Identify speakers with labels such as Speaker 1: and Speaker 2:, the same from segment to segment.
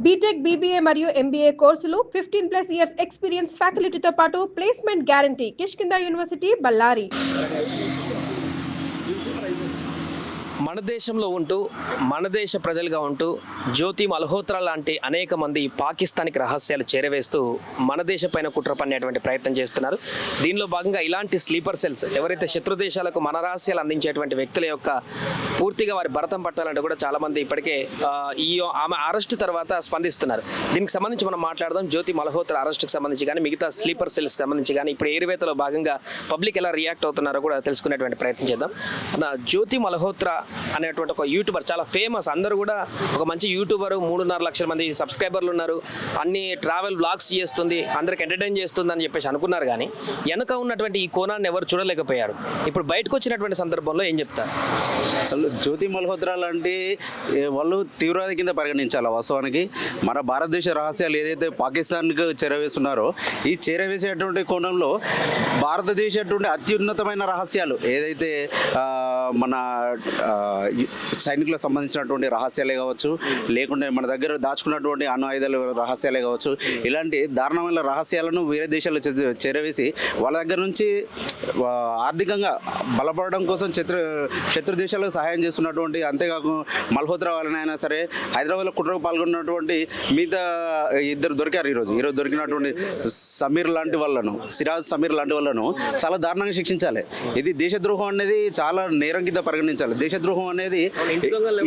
Speaker 1: BTech, BBA మరియు MBA కోర్సులు 15+ years experience ఫ్యాకల్టీతో పాటు placement guarantee. Kishkindha university, Ballari.
Speaker 2: మన దేశంలో ఉంటూ మన దేశ ప్రజలుగా ఉంటూ జ్యోతి మల్హోత్రా లాంటి అనేక మంది పాకిస్తాన్కి రహస్యాలు చేరవేస్తూ మన దేశం పైన కుట్ర పన్నేటువంటి ప్రయత్నం చేస్తున్నారు. దీనిలో భాగంగా ఇలాంటి స్లీపర్ సెల్స్ ఎవరైతే శత్రు దేశాలకు మన రహస్యాలు అందించేటువంటి వ్యక్తుల యొక్క పూర్తిగా వారి భరతం పట్టాలంటే కూడా చాలామంది ఇప్పటికే ఆమె అరెస్ట్ తర్వాత స్పందిస్తున్నారు. దీనికి సంబంధించి మనం మాట్లాడదాం. జ్యోతి మల్హోత్రా అరెస్ట్కి సంబంధించి కానీ మిగతా స్లీపర్ సెల్స్కి సంబంధించి కానీ ఇప్పుడు ఏరువేతలో భాగంగా పబ్లిక్ ఎలా రియాక్ట్ అవుతున్నారో కూడా తెలుసుకునేటువంటి ప్రయత్నం చేద్దాం. జ్యోతి మల్హోత్రా అనేటువంటి ఒక యూట్యూబర్, చాలా ఫేమస్. అందరూ కూడా ఒక మంచి యూట్యూబర్, 3.5 లక్షల మంది సబ్స్క్రైబర్లు ఉన్నారు, అన్ని ట్రావెల్ బ్లాగ్స్ చేస్తుంది, అందరికి ఎంటర్టైన్ చేస్తుంది అని చెప్పేసి అనుకున్నారు. కానీ వెనక ఉన్నటువంటి ఈ కోణాన్ని ఎవరు చూడలేకపోయారు. ఇప్పుడు బయటకు వచ్చినటువంటి సందర్భంలో ఏం చెప్తారు?
Speaker 3: అసలు జ్యోతి మల్హోత్రా లాంటి వాళ్ళు తీవ్రవాది కింద పరిగణించాలి. వాస్తవానికి మన భారతదేశ రహస్యాలు ఏదైతే పాకిస్తాన్కి చేరవేస్తున్నారో ఈ చేరవేసేటువంటి కోణంలో భారతదేశ అత్యున్నతమైన రహస్యాలు ఏదైతే మన సైనికులకు సంబంధించినటువంటి రహస్యాలే కావచ్చు, లేకుంటే మన దగ్గర దాచుకున్నటువంటి అణు ఆయుధాల రహస్యాలే కావచ్చు, ఇలాంటి దారుణమైన రహస్యాలను వేరే దేశాల్లో చేరవేసి వాళ్ళ దగ్గర నుంచి ఆర్థికంగా బలపడడం కోసం శత్రు దేశాలకు సహాయం చేస్తున్నటువంటి, అంతేకాకుండా మల్హోత్రా వాళ్ళనైనా సరే హైదరాబాద్లో కుట్రకు పాల్గొన్నటువంటి మిగతా ఇద్దరు దొరికారు. ఈరోజు దొరికినటువంటి సమీర్ లాంటి వాళ్ళను, సిరాజ్ సమీర్ లాంటి వాళ్ళను చాలా దారుణంగా శిక్షించాలి. ఇది దేశద్రోహం అనేది చాలా నేరం కింద పరిగణించాలి. దేశద్రోహం అనేది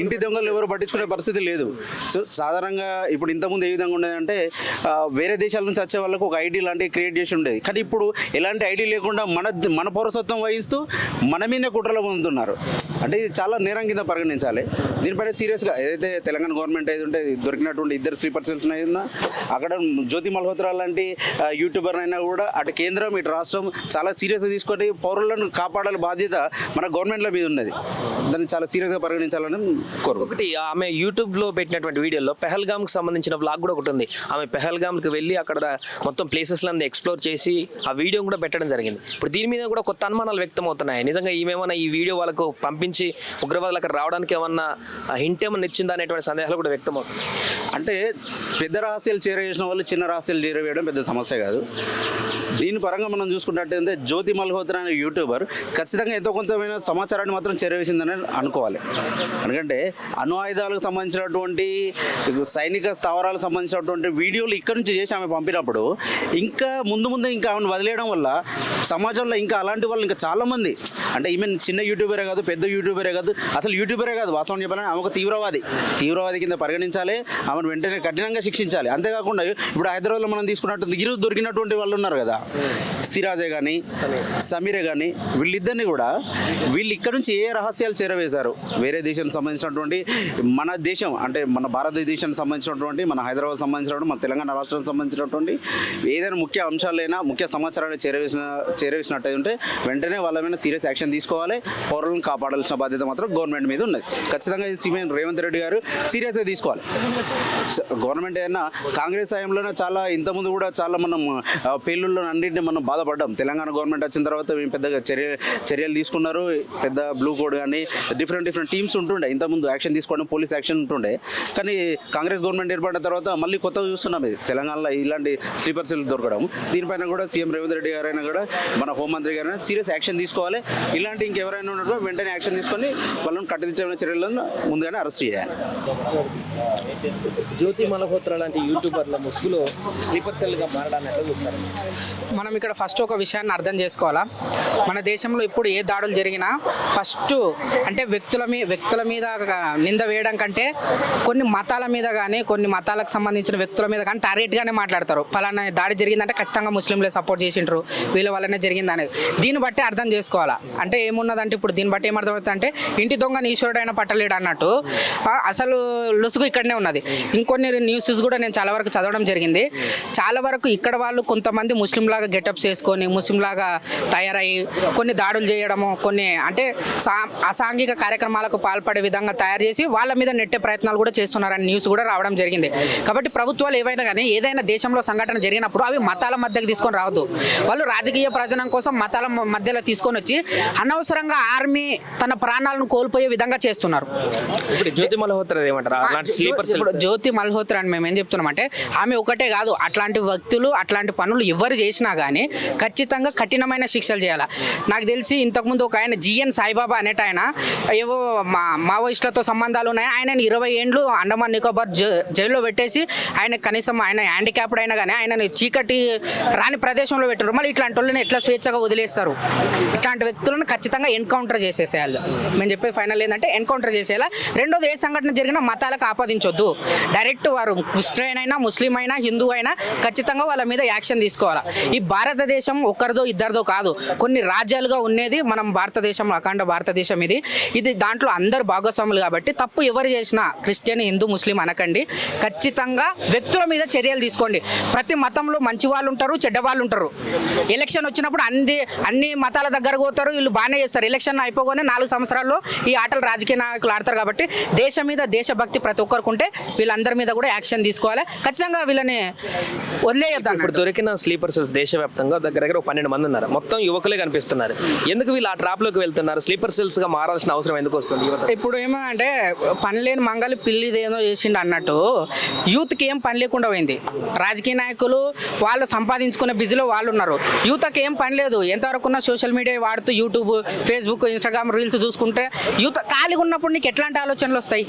Speaker 3: ఇంటి దొంగలు ఎవరు పట్టించుకునే పరిస్థితి లేదు. సో సాధారణంగా ఇప్పుడు ఇంతకుముందు ఏ విధంగా ఉండేదంటే వేరే దేశాల నుంచి వచ్చే వాళ్ళకు ఒక ఐడి లాంటివి క్రియేట్ చేసి ఉండేది. కానీ ఇప్పుడు ఎలాంటి ఐడి లేకుండా మన పౌరసత్వం వహిస్తూ మన మీద కుట్రలు పొందుతున్నారు. అంటే ఇది చాలా నేరం కింద పరిగణించాలి. దీనిపైన సీరియస్గా ఏదైతే తెలంగాణ గవర్నమెంట్ అయితే ఉంటే దొరికినటువంటి ఇద్దరు స్లీపర్ సెల్స్ అయినా అక్కడ జ్యోతి మల్హోత్రా లాంటి యూట్యూబర్ అయినా కూడా అటు కేంద్రం ఇటు రాష్ట్రం చాలా సీరియస్గా తీసుకొని పౌరులను కాపాడాలి బాధ్యత మన గవర్నమెంట్ల మీద ఉన్నది. దాన్ని చాలా సీరియస్గా పరిగణించాలని కోరు.
Speaker 2: ఒకటి, ఆమె యూట్యూబ్లో పెట్టినటువంటి వీడియోలో పెహల్గామ్కి సంబంధించిన బ్లాగ్ కూడా ఒకటి ఉంది. ఆమె పెహల్గామ్కి వెళ్ళి అక్కడ మొత్తం ప్లేసెస్లను ఎక్స్ప్లోర్ చేసి ఆ వీడియో కూడా పెట్టడం జరిగింది. ఇప్పుడు దీని మీద కూడా కొత్త అనుమానాలు వ్యక్తం అవుతున్నాయి. నిజంగా ఈమెమన్నా ఈ వీడియో వాళ్ళకు పంపించి ఉగ్రవాదులు అక్కడ రావడానికి ఏమన్నా హింట్ ఏమన్నా ఇచ్చిందా అనేటువంటి సందేహాలు కూడా వ్యక్తం అవుతున్నాయి.
Speaker 3: అంటే పెద్ద రహస్యాలు చేరవేసిన వాళ్ళు చిన్న రహస్యాలు చేరవేయడం పెద్ద సమస్య కాదు. దీని పరంగా మనం చూసుకున్నట్టయితే జ్యోతి మల్హోత్రా అనే యూట్యూబర్ ఖచ్చితంగా ఎంతో కొంతమైన సమాచారాన్ని మాత్రం చేరవేసిందని అనుకోవాలి. ఎందుకంటే అణు ఆయుధాలకు సంబంధించినటువంటి సైనిక స్థావరాలకు సంబంధించినటువంటి వీడియోలు ఇక్కడి నుంచి చేసి ఆమె పంపినప్పుడు ఇంకా ముందు ఇంకా ఆమెను వదిలేయడం వల్ల సమాజంలో ఇంకా అలాంటి వాళ్ళు ఇంకా చాలామంది, అంటే ఈమె చిన్న యూట్యూబరే కాదు, పెద్ద యూట్యూబరే కాదు, అసలు యూట్యూబరే కాదు, వాస్తవం చెప్పాలని ఆమె ఒక తీవ్రవాది కింద పరిగణించాలి. ఆమెను వెంటనే కఠినంగా శిక్షించాలి. అంతేకాకుండా ఇప్పుడు హైదరాబాద్లో మనం తీసుకున్నట్టు ఈరోజు దొరికినటువంటి వాళ్ళు ఉన్నారు కదా, సిరాజే కానీ సమీరే కానీ, వీళ్ళిద్దరిని కూడా వీళ్ళు ఇక్కడ నుంచి ఏ రహస్యాలు చేరవేశారు వేరే దేశానికి సంబంధించినటువంటి మన దేశం అంటే మన భారతదేశానికి సంబంధించినటువంటి మన హైదరాబాద్ సంబంధించినటువంటి మన తెలంగాణ రాష్ట్రానికి సంబంధించినటువంటి ఏదైనా ముఖ్య అంశాలైనా ముఖ్య సమాచారాన్ని చేరవేసినట్టు ఉంటే వెంటనే వాళ్ళ మీద సీరియస్ యాక్షన్ తీసుకోవాలి. పౌరులను కాపాడాల్సిన బాధ్యత మాత్రం గవర్నమెంట్ మీద ఉన్నది. ఖచ్చితంగా సీఎం రేవంత్ రెడ్డి గారు సీరియస్గా తీసుకోవాలి. గవర్నమెంట్ అయినా కాంగ్రెస్ హయాంలోనే చాలా ఇంతకుముందు కూడా చాలా మనం పేలుల్లో అన్నింటినీ మనం బాధపడ్డాం. తెలంగాణ గవర్నమెంట్ వచ్చిన తర్వాత మేము పెద్దగా చర్యలు తీసుకున్నారు. పెద్ద బ్లూ కోడ్ కానీ డిఫరెంట్ టీమ్స్ ఉంటుండే, ఇంతకుముందు యాక్షన్ తీసుకోవడం పోలీస్ యాక్షన్ ఉంటుండే. కానీ కాంగ్రెస్ గవర్నమెంట్ ఏర్పడిన తర్వాత మళ్ళీ కొత్తగా చూస్తున్నాం ఇది తెలంగాణలో ఇలాంటి స్లీపర్ సెల్స్ దొరకడం. దీనిపైన కూడా సీఎం రేవంత్ రెడ్డి గారైనా కూడా మన హోంమంత్రి గారైనా సీరియస్ యాక్షన్ తీసుకోవాలి. ఇలాంటి ఇంకెవరైనా ఉన్నప్పుడు వెంటనే యాక్షన్ తీసుకొని వాళ్ళని కట్టుదిట్టమైన చర్యలను ముందుగానే అరెస్ట్ చేయాలి.
Speaker 2: జ్యోతి మల్హోత్రా లాంటి యూట్యూబర్ల ముసుగులో స్లీపర్ సెల్గా మారడాన్ని ఎట్లా చూస్తారు?
Speaker 4: మనం ఇక్కడ ఫస్ట్ ఒక విషయాన్ని అర్థం చేసుకోవాలా. మన దేశంలో ఇప్పుడు ఏ దాడులు జరిగినా ఫస్ట్ అంటే వ్యక్తుల మీద నింద వేయడం కంటే కొన్ని మతాల మీద కానీ కొన్ని మతాలకు సంబంధించిన వ్యక్తుల మీద కానీ టార్గెట్గానే మాట్లాడతారు. ఫలానా దాడి జరిగిందంటే ఖచ్చితంగా ముస్లింలే సపోర్ట్ చేసిండ్రు, వీళ్ళ వల్లనే జరిగింది అనేది. దీన్ని బట్టి అర్థం చేసుకోవాలా. అంటే ఏమున్నదంటే ఇప్పుడు దీన్ని బట్టి ఏమర్థమవుతుంది అంటే ఇంటి దొంగని ఈశ్వరుడైనా పట్టలేడు అన్నట్టు అసలు లొసుగు ఇక్కడనే ఉన్నది. ఇంకొన్ని న్యూసెస్ కూడా నేను చాలా వరకు చదవడం జరిగింది. చాలా వరకు ఇక్కడ వాళ్ళు కొంతమంది ముస్లింలాగా గెటప్స్ వేసుకొని ముస్లింలాగా తయారయ్యి కొన్ని దాడులు చేయడము, కొన్ని అంటే అసాంఘిక కార్యక్రమాలకు పాల్పడే విధంగా తయారు చేసి వాళ్ళ మీద నెట్టే ప్రయత్నాలు కూడా చేస్తున్నారని న్యూస్ కూడా రావడం జరిగింది. కాబట్టి ప్రభుత్వాలు ఏవైనా కానీ ఏదైనా దేశంలో సంఘటన జరిగినప్పుడు అవి మతాల మధ్యకి తీసుకొని రావద్దు. వాళ్ళు రాజకీయ ప్రయోజనం కోసం మతాల మధ్యలో తీసుకొని వచ్చి అనవసరంగా ఆర్మీ తన ప్రాణాలను కోల్పోయే విధంగా చేస్తున్నారు.
Speaker 2: ఇప్పుడు జ్యోతి మల్హోత్రా ఏమంటారు అలాంటి స్లీపర్
Speaker 4: ఇప్పుడు జ్యోతి మల్హోత్రా అని మేము ఏం చెప్తున్నామంటే ఆమె ఒకటే కాదు, అట్లాంటి వ్యక్తులు అట్లాంటి పనులు ఎవరు చేసినా కానీ ఖచ్చితంగా కఠినమైన శిక్షలు చేయాలి. నాకు తెలిసి ఇంతకుముందు ఒక ఆయన జిఎన్ సాయిబాబా అనేట ఆయన ఏవో మావోయిస్టులతో సంబంధాలు ఉన్నాయి, ఆయన 20 ఏండ్లు అండమాన్ నికోబార్ జైల్లో పెట్టేసి ఆయన కనీసం ఆయన హ్యాండిక్యాప్డ్ అయినా కానీ ఆయన చీకటి రాని ప్రదేశంలో పెట్టారు. మళ్ళీ ఇట్లాంటి వాళ్ళని ఎట్లా స్వేచ్ఛగా వదిలేస్తారు? ఇట్లాంటి వ్యక్తులను ఖచ్చితంగా ఎన్కౌంటర్ చేసేసేయాలి. మేము చెప్పే ఫైనల్ ఏంటంటే ఎన్కౌంటర్ చేసేయాలి. రెండోది, ఏ సంఘటన జరిగినా మతాలకు ఆపాదించొద్దు. డైరెక్ట్ వారు క్రిస్టియన్ అయినా ముస్లిం అయినా హిందూ అయినా ఖచ్చితంగా వాళ్ళ మీద యాక్షన్ తీసుకోవాలి. ఈ భారతదేశం ఒక్కరిదో ఇద్దరిదో కాదు, కొన్ని రాజ్యాలుగా ఉండేది మనం భారతదేశం, అఖండ భారతదేశం ఇది దాంట్లో అందరు భాగస్వాములు. కాబట్టి తప్పు ఎవరు చేసినా క్రిస్టియన్ హిందూ ముస్లిం అనకండి, ఖచ్చితంగా వ్యక్తుల మీద చర్యలు తీసుకోండి. ప్రతి మతంలో మంచి వాళ్ళు ఉంటారు, చెడ్డ వాళ్ళు ఉంటారు. ఎలక్షన్ వచ్చినప్పుడు అన్ని మతాల దగ్గరకు పోతారు, వీళ్ళు బాగానే చేస్తారు. ఎలక్షన్ అయిపోగానే 4 సంవత్సరాల్లో ఈ ఆటలు రాజకీయ నాయకులు ఆడతారు. కాబట్టి దేశం మీద దేశభక్తి ప్రతి ఒక్కరికి ఉంటే వీళ్ళందరి మీద కూడా యాక్షన్ తీసుకోవాలి. ఖచ్చితంగా వీళ్ళని వదిలేయద్దు.
Speaker 2: ఇప్పుడు దొరికిన స్లీపర్ సెల్స్ దేశవ్యాప్తంగా దగ్గర 12 మంది ఉన్నారు. మొత్తం యువకులే కనిపిస్తున్నారు. ఎందుకు వీళ్ళు ఆ ట్రాప్లోకి వెళ్తున్నారు? స్లీపర్ సెల్స్ గా మారాల్సిన అవసరం ఎందుకు వస్తుంది?
Speaker 4: ఇప్పుడు ఏమంటే పని లేని మంగళి పిల్లిదేదో చేసిండు అన్నట్టు యూత్కి ఏం పని లేకుండా పోయింది. రాజకీయ నాయకులు వాళ్ళు సంపాదించుకునే బిజీలో వాళ్ళు ఉన్నారు. యూత్కి ఏం పని లేదు. ఎంతవరకు ఉన్న సోషల్ మీడియా వాడుతూ యూట్యూబ్, ఫేస్బుక్, ఇన్స్టాగ్రామ్ రీల్స్ చూసుకుంటే యూత్ ఖాళీగా ఉన్నప్పుడు నీకు ఎట్లాంటి ఆలోచనలు వస్తాయి?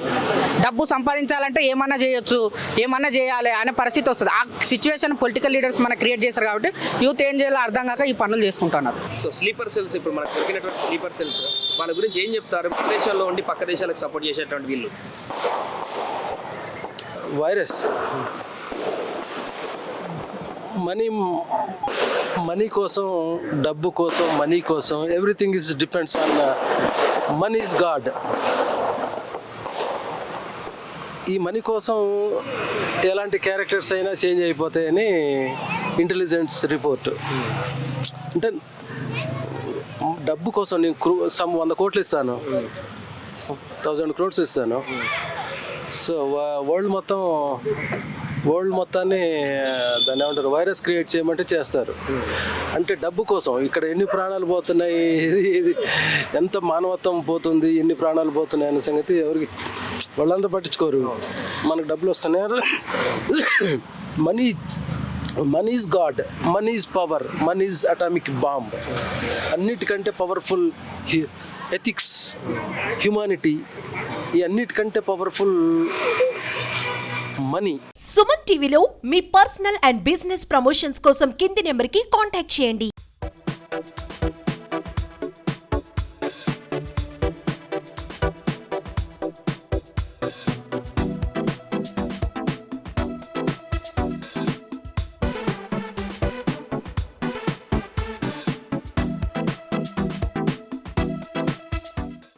Speaker 4: డబ్బు సంపాదించాలంటే ఏమన్నా చేయొచ్చు, ఏమన్నా చేయాలి అనే పరిస్థితి వస్తుంది. ఆ సిచ్యువేషన్ పొలిటికల్ లీడర్స్ మనకు క్రియేట్ చేశారు. కాబట్టి యూత్ ఏం చేయాలో అర్థం కాక ఈ పనులు చేసుకుంటున్నారు.
Speaker 2: సో స్లీపర్ సెల్స్, ఇప్పుడు మనకు దొరికినటువంటి స్లీపర్ సెల్స్ వాళ్ళ గురించి ఏం చెప్తారు? పక్క దేశాల్లో ఉండి పక్క దేశాలకు సపోర్ట్ చేసేటువంటి వీళ్ళు
Speaker 5: వైరస్ మనీ కోసం, డబ్బు కోసం, మనీ కోసం everything is depends on money is God. ఈ మనీ కోసం ఎలాంటి క్యారెక్టర్స్ అయినా చేంజ్ అయిపోతాయని ఇంటెలిజెన్స్ రిపోర్ట్. అంటే డబ్బు కోసం నేను 100 కోట్లు ఇస్తాను, 1000 crores ఇస్తాను. సో వరల్డ్ మొత్తాన్ని దాన్ని ఏమంటారు, వైరస్ క్రియేట్ చేయమంటే చేస్తారు. అంటే డబ్బు కోసం ఇక్కడ ఎన్ని ప్రాణాలు పోతున్నాయి, ఇది ఎంత మానవత్వం పోతుంది, ఎన్ని ప్రాణాలు పోతున్నాయి అనే సంగతి ఎవరికి వాళ్ళంతా పట్టించుకోరు. మనకు డబ్బులు వస్తున్నాయి. Money is God, money is power, money is atomic bomb. అన్నిటికంటే పవర్ఫుల్ ఎథిక్స్, హ్యుమానిటీ, ఈ అన్నిటికంటే పవర్ఫుల్ మనీ.
Speaker 6: సుమన్ టీవీలో మీ పర్సనల్ అండ్ బిజినెస్ ప్రమోషన్స్ కోసం కింది నెంబర్కి కాంటాక్ట్ చేయండి.